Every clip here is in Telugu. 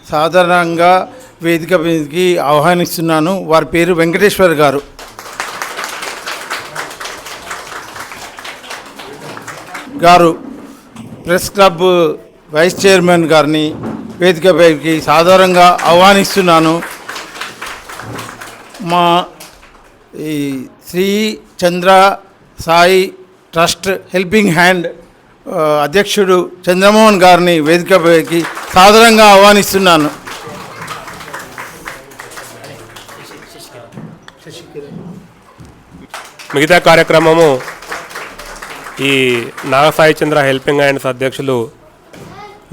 సాధారణంగా వేదిక మీదకి ఆహ్వానిస్తున్నాను. వారి పేరు వెంకటేశ్వర్ గారు. ప్రెస్ క్లబ్ వైస్ చైర్మన్ గారిని వేదికపైకి సాధారణంగా ఆహ్వానిస్తున్నాను. మా ఈ శ్రీ చంద్ర సాయి ట్రస్ట్ హెల్పింగ్ హ్యాండ్ అధ్యక్షుడు చంద్రమోహన్ గారిని వేదికపైకి సాధారణంగా ఆహ్వానిస్తున్నాను. మిగతా కార్యక్రమము ఈ నాగసాయి చంద్ర హెల్పింగ్ హ్యాండ్స్ అధ్యక్షులు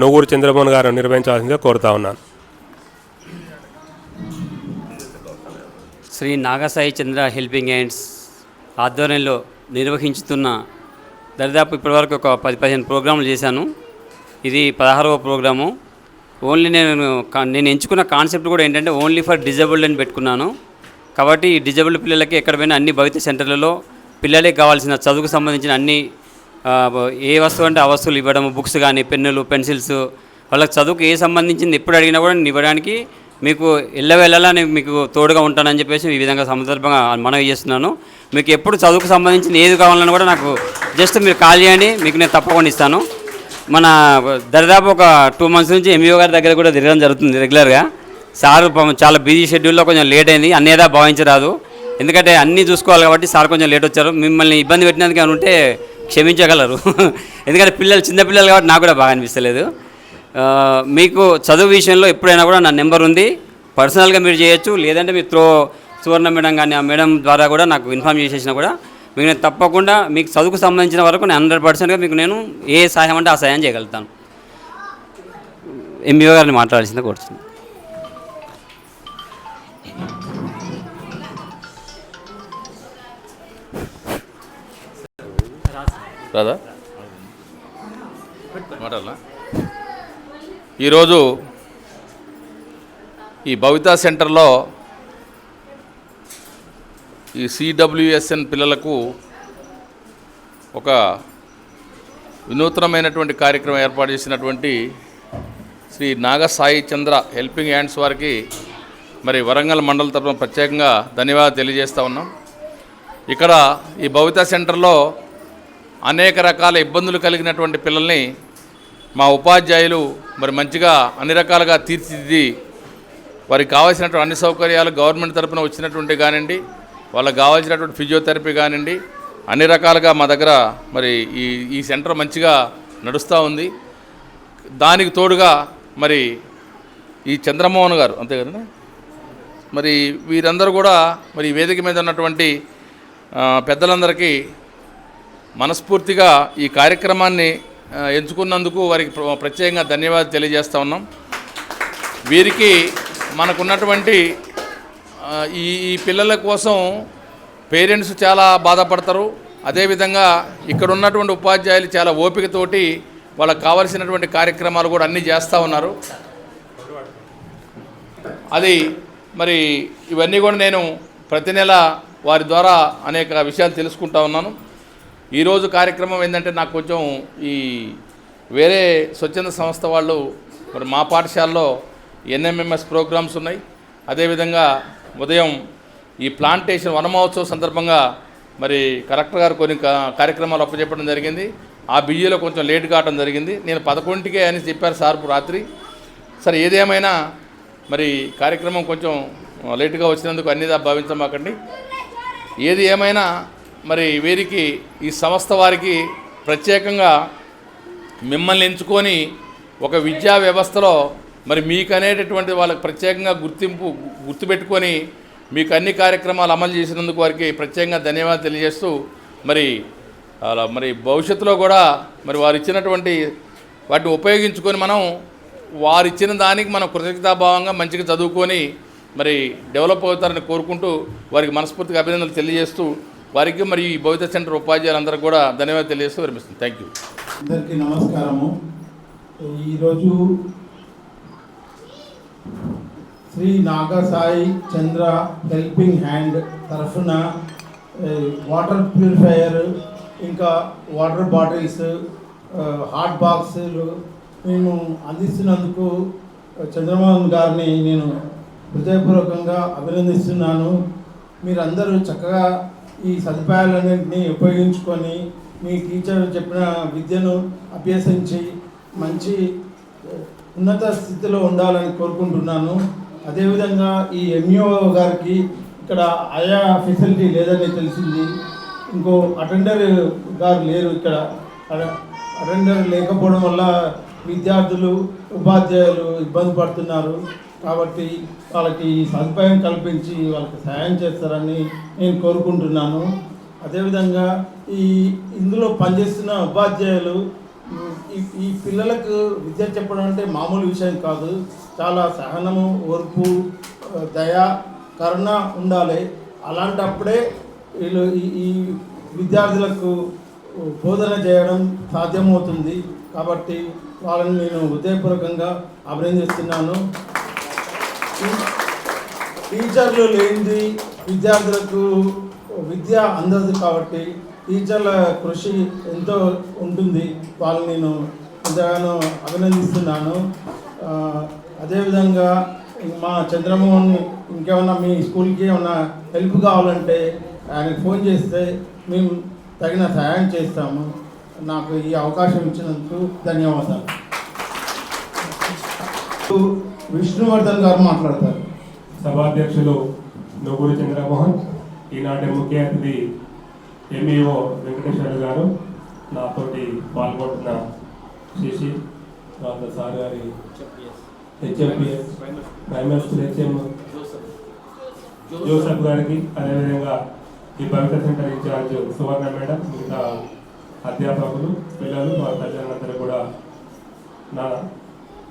నూగూరు చంద్రమోహన్ గారు నిర్వహించాల్సిందిగా కోరుతా ఉన్నాను. శ్రీ నాగసాయి చంద్ర హెల్పింగ్ హ్యాండ్స్ ఆధ్వర్యంలో నిర్వహించుతున్న దరిదాపు ఇప్పటివరకు ఒక 10-15 ప్రోగ్రాములు చేశాను. ఇది 16వ ప్రోగ్రాము. ఓన్లీ నేను ఎంచుకున్న కాన్సెప్ట్ కూడా ఏంటంటే ఓన్లీ ఫర్ డిజేబుల్డ్ అని పెట్టుకున్నాను. కాబట్టి ఈ డిజేబుల్డ్ పిల్లలకి ఎక్కడ పోయినా అన్ని భవిత సెంటర్లలో పిల్లలకి కావాల్సిన చదువుకు సంబంధించిన అన్ని ఏ వస్తువు అంటే ఆ వస్తువులు ఇవ్వడం, బుక్స్ కానీ పెన్నులు పెన్సిల్స్, వాళ్ళకి చదువుకు ఏ సంబంధించింది ఎప్పుడు అడిగినా కూడా నేను ఇవ్వడానికి మీకు ఎల్లవేళలా నేను మీకు తోడుగా ఉంటానని చెప్పేసి ఈ విధంగా సందర్భంగా మనవి చేస్తున్నాను. మీకు ఎప్పుడు చదువుకు సంబంధించిన ఏది కావాలన్నా కూడా నాకు జస్ట్ మీరు కాల్ చేయండి, మీకు నేను తప్పకుండా ఇస్తాను. మన దరిదాపు ఒక 2 months నుంచి ఎంఈఓ గారి దగ్గర కూడా తిరగడం జరుగుతుంది రెగ్యులర్గా. సార్ చాలా బిజీ షెడ్యూల్లో కొంచెం లేట్ అయింది, అన్నేదా భావించరాదు. ఎందుకంటే అన్నీ చూసుకోవాలి కాబట్టి సార్ కొంచెం లేట్ వచ్చారు. మిమ్మల్ని ఇబ్బంది పెట్టినందుకు ఏమైనా ఉంటే క్షమించగలరు. ఎందుకంటే చిన్నపిల్లలు కాబట్టి నాకు కూడా బాగా అనిపిస్తలేదు. మీకు చదువు విషయంలో ఎప్పుడైనా కూడా నా నెంబర్ ఉంది, పర్సనల్గా మీరు చేయొచ్చు. లేదంటే మీరు సువర్ణ మేడం కానీ ఆ మేడం ద్వారా కూడా నాకు ఇన్ఫామ్ చేసేసినా కూడా మీకు నేను తప్పకుండా మీకు చదువుకు సంబంధించిన వరకు నేను 100%గా మీకు నేను ఏ సహాయం అంటే ఆ సహాయం చేయగలుగుతాను. ఎంఈఓ గారిని మాట్లాడాల్సిందే కోరుతున్నాను. రాదా మాట్లాడాలా? ఈరోజు ఈ భవితా సెంటర్లో ఈ సిడబ్ల్యూఎస్ఎన్ పిల్లలకు ఒక వినూత్నమైనటువంటి కార్యక్రమం ఏర్పాటు చేసినటువంటి శ్రీ నాగసాయి చంద్ర హెల్పింగ్ హ్యాండ్స్ వారికి మరి వరంగల్ మండల తరఫున ప్రత్యేకంగా ధన్యవాదాలు తెలియజేస్తూ ఉన్నాం. ఇక్కడ ఈ భవితా సెంటర్లో అనేక రకాల ఇబ్బందులు కలిగినటువంటి పిల్లల్ని మా ఉపాధ్యాయులు మరి మంచిగా అన్ని రకాలుగా తీర్చిదిద్ది వారికి కావాల్సినటువంటి అన్ని సౌకర్యాలు గవర్నమెంట్ తరఫున వచ్చినటువంటి కానివ్వండి, వాళ్ళకి కావాల్సినటువంటి ఫిజియోథెరపీ కానివ్వండి, అన్ని రకాలుగా మా దగ్గర మరి ఈ సెంటర్ మంచిగా నడుస్తూ ఉంది. దానికి తోడుగా మరి ఈ చంద్రమోహన్ గారు అంతే కదా మరి వీరందరూ కూడా మరి వేదిక మీద ఉన్నటువంటి పెద్దలందరికీ మనస్ఫూర్తిగా ఈ కార్యక్రమాన్ని ఎంచుకున్నందుకు వారికి ప్రత్యేకంగా ధన్యవాదాలు తెలియజేస్తూ ఉన్నాం. వీరికి మనకున్నటువంటి ఈ పిల్లల కోసం పేరెంట్స్ చాలా బాధపడతారు. అదేవిధంగా ఇక్కడ ఉన్నటువంటి ఉపాధ్యాయులు చాలా ఓపికతోటి వాళ్ళకు కావలసినటువంటి కార్యక్రమాలు కూడా అన్నీ చేస్తూ ఉన్నారు. అది మరి ఇవన్నీ కూడా నేను ప్రతి నెల వారి ద్వారా అనేక విషయాలు తెలుసుకుంటా ఉన్నాను. ఈరోజు కార్యక్రమం ఏంటంటే నాకు కొంచెం ఈ వేరే స్వచ్ఛంద సంస్థ వాళ్ళు మరి మా పాఠశాలలో ఎన్ఎంఎంఎస్ ప్రోగ్రామ్స్ ఉన్నాయి. అదేవిధంగా ఉదయం ఈ ప్లాంటేషన్ వన మహోత్సవం సందర్భంగా మరి కలెక్టర్ గారు కొన్ని కార్యక్రమాలు అప్పచెప్పడం జరిగింది. ఆ బిజీలో కొంచెం లేట్ కావడం జరిగింది. నేను 11కే అని చెప్పారు సార్ రాత్రి. సరే ఏదేమైనా మరి కార్యక్రమం కొంచెం లేటుగా వచ్చినందుకు అన్నిదా భావించమాకండి. ఏది ఏమైనా మరి వీరికి ఈ సంస్థ వారికి ప్రత్యేకంగా మిమ్మల్ని ఎంచుకొని ఒక విద్యా వ్యవస్థలో మరి మీకు అనేటటువంటి వాళ్ళకి ప్రత్యేకంగా గుర్తుపెట్టుకొని మీకు అన్ని కార్యక్రమాలు అమలు చేసినందుకు వారికి ప్రత్యేకంగా ధన్యవాదాలు తెలియజేస్తూ మరి భవిష్యత్తులో కూడా మరి వారు ఇచ్చినటువంటి వాటిని ఉపయోగించుకొని మనం వారు ఇచ్చిన దానికి మనం కృతజ్ఞతాభావంగా మంచిగా చదువుకొని మరి డెవలప్ అవుతారని కోరుకుంటూ వారికి మనస్ఫూర్తిగా అభినందనలు తెలియజేస్తూ వారికి మరి ఈ భవిత సెంటర్ ఉపాధ్యాయులందరూ కూడా ధన్యవాదాలు తెలియజేస్తూ విరమిస్తుంది. Thank you. అందరికీ నమస్కారము. ఈరోజు శ్రీ నాగసాయి చంద్ర హెల్పింగ్ హ్యాండ్ తరఫున వాటర్ ప్యూరిఫైయర్, ఇంకా వాటర్ బాటిల్స్, హాట్ బాక్సులు మేము అందిస్తున్నందుకు చంద్రమోహన్ గారిని నేను హృదయపూర్వకంగా అభినందిస్తున్నాను. మీరందరూ చక్కగా ఈ సదుపాయాలన్నింటినీ ఉపయోగించుకొని మీ టీచర్ చెప్పిన విద్యను అభ్యసించి మంచి ఉన్నత స్థితిలో ఉండాలని కోరుకుంటున్నాను. అదేవిధంగా ఈ ఎంఈఓ గారికి ఇక్కడ ఆయా ఫెసిలిటీ లేదని తెలిసింది. ఇంకో అటెండర్ గారు లేరు ఇక్కడ. అటెండర్ లేకపోవడం వల్ల విద్యార్థులు ఉపాధ్యాయులు ఇబ్బంది పడుతున్నారు. కాబట్టి వాళ్ళకి సదుపాయం కల్పించి వాళ్ళకి సహాయం చేస్తారని నేను కోరుకుంటున్నాను. అదేవిధంగా ఇందులో పనిచేస్తున్న ఉపాధ్యాయులు ఈ పిల్లలకు విద్య చెప్పడం అంటే మామూలు విషయం కాదు. చాలా సహనము, ఓర్పు, దయ, కరుణ ఉండాలి. అలాంటప్పుడే వీళ్ళు ఈ విద్యార్థులకు బోధన చేయడం సాధ్యమవుతుంది. కాబట్టి వాళ్ళని నేను హృదయపూర్వకంగా అభినందిస్తున్నాను. టీచర్లు లేనిది విద్యార్థులకు విద్య అందదు. కాబట్టి టీచర్ల కృషి ఎంతో ఉంటుంది. వాళ్ళని నేను ఎంతగానో అభినందిస్తున్నాను. అదేవిధంగా మా చంద్రమోహన్ ఇంకేమన్నా మీ స్కూల్కి ఏమన్నా హెల్ప్ కావాలంటే ఆయనకు ఫోన్ చేస్తే మేము తగిన సహాయం చేస్తాము. నాకు ఈ అవకాశం ఇచ్చినందుకు ధన్యవాదాలు. విష్ణువర్ధన్ గారు మాట్లాడతారు. సభాధ్యక్షులు నూగూరు చంద్రమోహన్, ఈనాటి ముఖ్య అతిథి ఎంఈఓ వెంకటేశ్వర గారు, నాతోటి పాల్గొంటున్న శశి, తర్వాత సార్ గారి హెచ్ఎంపిఎస్ ప్రైమరీ స్కూల్ హెచ్ఎం జోసఫ్ గారికి, అదేవిధంగా ఈ భవిత సెంటర్ ఇన్ఛార్జ్ సువర్ణ మేడం, మిగతా అధ్యాపకులు, పిల్లలు, వారి తల్లిదండ్రులందరూ కూడా నా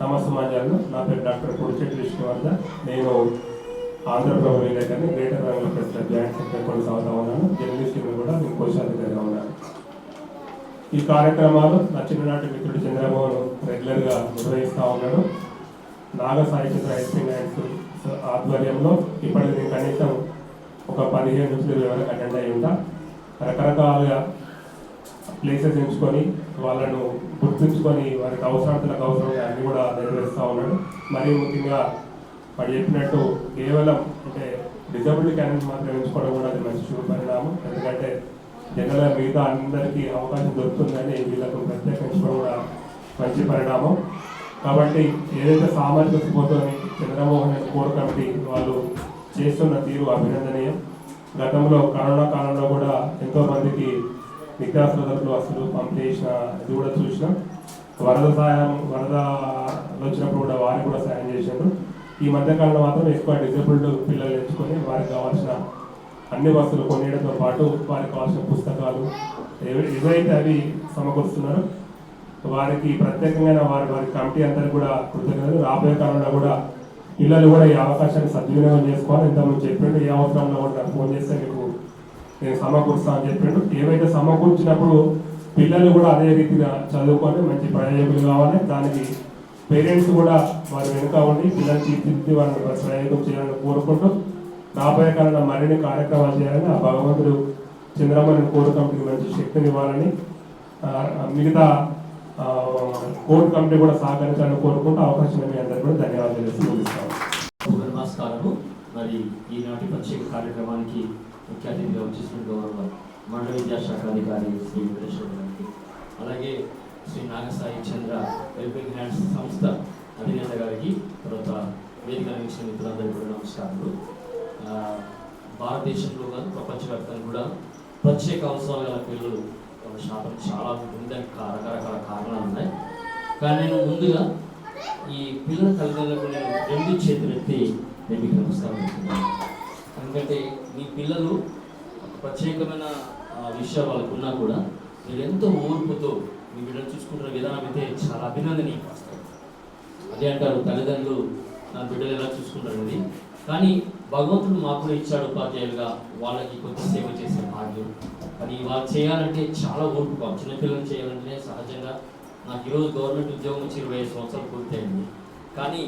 నమస్సమాజాలు. నా పేరు డాక్టర్ పొడిచెట్టి విష్ణువర్ధన్. నేను ఆంధ్రప్రభ విలేకరిని, గ్రేటర్ రంగుల ప్రెసిడెంట్ జాయింట్ సెక్రటరీ కొనసాగుతా ఉన్నాను. జర్నలిస్ట్ కూడా నేను కోశాధికారిగా ఉన్నాను. ఈ కార్యక్రమాలు నా చిన్ననాటి మిత్రుడు చంద్రమోహన్ రెగ్యులర్గా నిర్వహిస్తూ ఉన్నాడు. నాగ సాయి చంద్ర హెల్పింగ్ హ్యాండ్స్ ఆధ్వర్యంలో ఇప్పటికి నేను కనీసం ఒక 15 నుంచి 20 వరకు అటెండ్ అయ్యి ఉంటా. రకరకాలుగా ప్లేసెస్ ఎంచుకొని వాళ్ళను గుర్తుంచుకొని వారికి అవసరాలకు అవసరంగా అన్నీ కూడా నెరవేరుస్తూ ఉన్నాడు. మరీ ముఖ్యంగా వాడు చెప్పినట్టు కేవలం అంటే డిజబిలిటీ క్యాండిడేట్ మాత్రం ఎంచుకోవడం కూడా అది మంచి శుభ పరిణామం. ఎందుకంటే జనరల్గా మిగతా అందరికీ అవకాశం దొరుకుతుందని వీళ్ళకు ప్రత్యేకించుకోవడం కూడా మంచి పరిణామం. కాబట్టి ఏదైతే సామాజిక స్ఫూర్తిని చంద్రమోహన్ కోర్ కమిటీ వాళ్ళు చేస్తున్న తీరు అభినందనీయం. గతంలో కరోనా కాలంలో కూడా ఎంతోమందికి నిత్యావసర వస్తువులు పంపిణీ చేసిన ఇది కూడా చూసినాం. వరద వచ్చినప్పుడు కూడా వారికి కూడా సాయం చేశారు. ఈ మధ్యకాలంలో మాత్రం ఎక్కువ డిజేబుల్డ్ పిల్లలు ఎంచుకొని వారికి కావాల్సిన అన్ని వస్తువులు కొనేయడంతో పాటు వారికి కావాల్సిన పుస్తకాలు ఏవైతే అవి సమకూరుస్తున్నారు వారికి ప్రత్యేకంగా వారి కమిటీ అందరికీ కూడా కృతజ్ఞతలు. రాబోయే కాలంలో కూడా పిల్లలు కూడా ఈ అవకాశాన్ని సద్వినియోగం చేసుకోవాలి. ఇంతకుముందు చెప్పిండు, ఏ అవసరంలో కూడా నాకు ఫోన్ చేస్తే మీకు నేను సమకూరుస్తా అని చెప్పిండు. ఏవైతే సమకూర్చినప్పుడు పిల్లలు కూడా అదే రీతిగా చదువుకొని మంచి ప్రయోజకులు కావాలి. దానికి పేరెంట్స్ కూడా వారి వెనుక ఉండి పిల్లలు తీర్చిదిద్ది వారిని ప్రయోగం చేయాలని కోరుకుంటూ రాబోయే కాలంలో మరిన్ని కార్యక్రమాలు చేయాలని ఆ భగవంతుడు చంద్రమోహన్ కోర్ కమిటీకి మంచి శక్తిని ఇవ్వాలని, మిగతా కోర్ కమిటీ కూడా సహకరించాలని కోరుకుంటూ అవకాశం మీ అందరికీ కూడా ధన్యవాదాలు తెలియజేస్తాను. నమస్కారము. మరి ఈనాటి ప్రత్యేక కార్యక్రమానికి ముఖ్య అతిథిగా వచ్చేసిన గౌరవ మండల విద్యాశాఖ అధికారి శ్రీ వెంకటేశ్వర గారికి, అలాగే శ్రీ నాగసాయి చంద్ర హెల్పింగ్ హ్యాండ్స్ సంస్థ అధినేత గారికి, తర్వాత వేదిక నిర్మించిన మిత్రులందరికీ కూడా నమస్కారాలు. భారతదేశంలో కాదు ప్రపంచవ్యాప్తంగా కూడా ప్రత్యేక అవసరాలు గల పిల్లలు శాతం చాలా ఉంటుంది. దానికి రకరకాల కారణాలు ఉన్నాయి. కానీ నేను ముందుగా ఈ పిల్లల తల్లిదండ్రులకు నేను 2 చేతులెత్తి నేను మీకు నమస్కారం చెప్తున్నాను. ఎందుకంటే మీ పిల్లలు ప్రత్యేకమైన విషయాలు వాళ్ళకు ఉన్నా కూడా మీరు ఎంతో ఓర్పుతో మీ బిడ్డలు చూసుకుంటున్న విధానం అయితే చాలా అభినందనీయం. అదే అంటారు తల్లిదండ్రులు నా బిడ్డలు ఎలా చూసుకుంటారనేది. కానీ భగవంతుడు మాకు కూడా ఇచ్చాడు ఉపాధ్యాయులుగా, వాళ్ళకి కొంత సేవ చేసే భాగ్యం. అది వాళ్ళు చేయాలంటే చాలా ఓర్పు కావాలి. చిన్నపిల్లలు చేయాలంటే సహజంగా నాకు ఈరోజు గవర్నమెంట్ ఉద్యోగం వచ్చి 25 సంవత్సరాలు పూర్తయింది. కానీ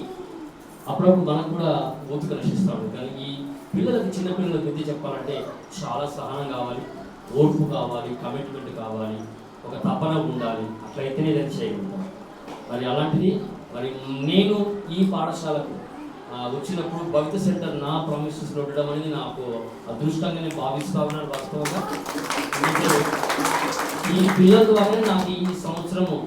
అప్పుడప్పుడు మనం కూడా ఓపిక నశిస్తాము. కానీ ఈ పిల్లలకి చిన్నపిల్లలకు విద్య చెప్పాలంటే చాలా సహనం కావాలి, ఓర్పు కావాలి, కమిట్మెంట్ కావాలి, ఒక తపన ఉండాలి. అట్లయితేనే ఏదైనా చేయగలుగుతాం. మరి అలాంటిది మరి నేను ఈ పాఠశాలకు వచ్చినప్పుడు భవిత సెంటర్ నా ప్రామిసెస్లో ఉండడం అనేది నాకు అదృష్టంగా నేను భావిస్తా ఉన్నాను. వాస్తవంగా ఈ పిల్లల ద్వారా నాకు ఈ సంవత్సరము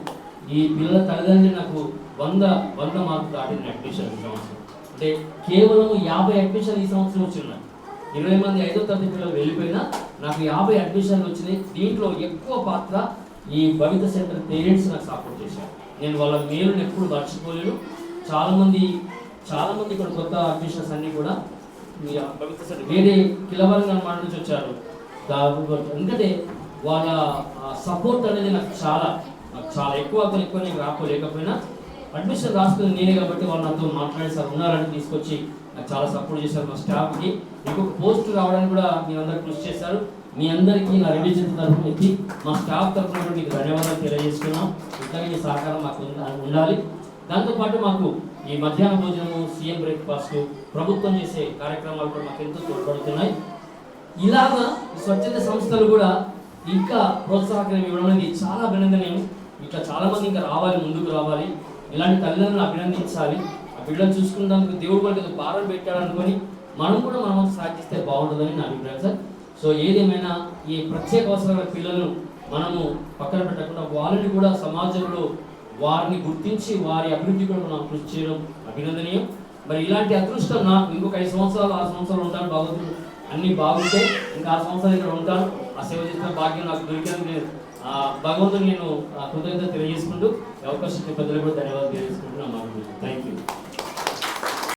ఈ పిల్లల తల్లిదండ్రులు నాకు 100 మార్కులు దాటిన అడ్మిషన్ ఈ సంవత్సరం. అంటే కేవలం 50 అడ్మిషన్ ఈ సంవత్సరం వచ్చినాయి. 20 మంది 5వ తరగతి పిల్లలు వెళ్ళిపోయినా నాకు 50 అడ్మిషన్లు వచ్చినాయి. దీంట్లో ఎక్కువ పాత్ర ఈ భవిత సెంటర్ పేరెంట్స్ నాకు సపోర్ట్ చేశారు. నేను వాళ్ళ మేలుని ఎప్పుడు మర్చిపోలేను. చాలామంది ఇక్కడ కొత్త అడ్మిషన్స్ అన్నీ కూడా భవిత సెంటర్ వేరే కిలవరంగా మాట నుంచి వచ్చారు. ఎందుకంటే వాళ్ళ సపోర్ట్ అనేది నాకు చాలా ఎక్కువ నేను రాకపోలేకపోయినా అడ్మిషన్ రాసుకుని నేనే కాబట్టి వాళ్ళు నాతో మాట్లాడి సార్ ఉన్నారని తీసుకొచ్చి నాకు చాలా సపోర్ట్ చేశారు. మా స్టాఫ్కి ఇంకొక పోస్ట్ రావడానికి కూడా మీ అందరు కృషి చేశారు. మీ అందరికీ నా రివిజన్ తరఫున నుంచి మా స్టాఫ్ తరఫున కూడా మీకు ధన్యవాదాలు తెలియజేస్తున్నాం. ఇట్లాగే మీ సహకారం మాకు ఉండాలి. దాంతోపాటు మాకు ఈ మధ్యాహ్న భోజనము, సీఎం బ్రేక్ఫాస్ట్, ప్రభుత్వం చేసే కార్యక్రమాలు కూడా మాకు ఎంతో తోడ్పడుతున్నాయి. ఇలాగా స్వచ్ఛత సంస్థలు కూడా ఇంకా ప్రోత్సాహకరం ఇవ్వడం అనేది చాలా అభినందనీయం. ఇంకా చాలామంది ఇంకా ముందుకు రావాలి. ఇలాంటి తల్లిదండ్రులను అభినందించాలి. ఆ బిడ్డలు చూసుకున్నందుకు దేవుడు మనకి ఏదో భారం పెట్టాడనుకొని మనం కూడా మనం సాధిస్తే బాగుంటుందని నా అభిప్రాయం సార్. సో ఏదేమైనా ఈ ప్రత్యేక అవసరాల పిల్లలను మనము పక్కన పెట్టకుండా వాళ్ళని కూడా సమాజంలో వారిని గుర్తించి వారి అభివృద్ధి కూడా మనం కృషి చేయడం అభినందనీయం. మరి ఇలాంటి అదృష్టం నాకు ఇంకొక 5 సంవత్సరాలు 6 సంవత్సరాలు ఉంటాను. భగవంతుడు అన్నీ బాగుంటే ఇంకా 6 సంవత్సరాలు ఇక్కడ ఉంటాను. ఆ సేవ చేసిన భాగ్యం నాకు దొరికినందుకు భగవంతుడు నేను కృతజ్ఞత తెలియజేసుకుంటూ అవకాశం పెద్దలు కూడా ధన్యవాదాలు తెలియజేసుకుంటున్నాను. Thank you.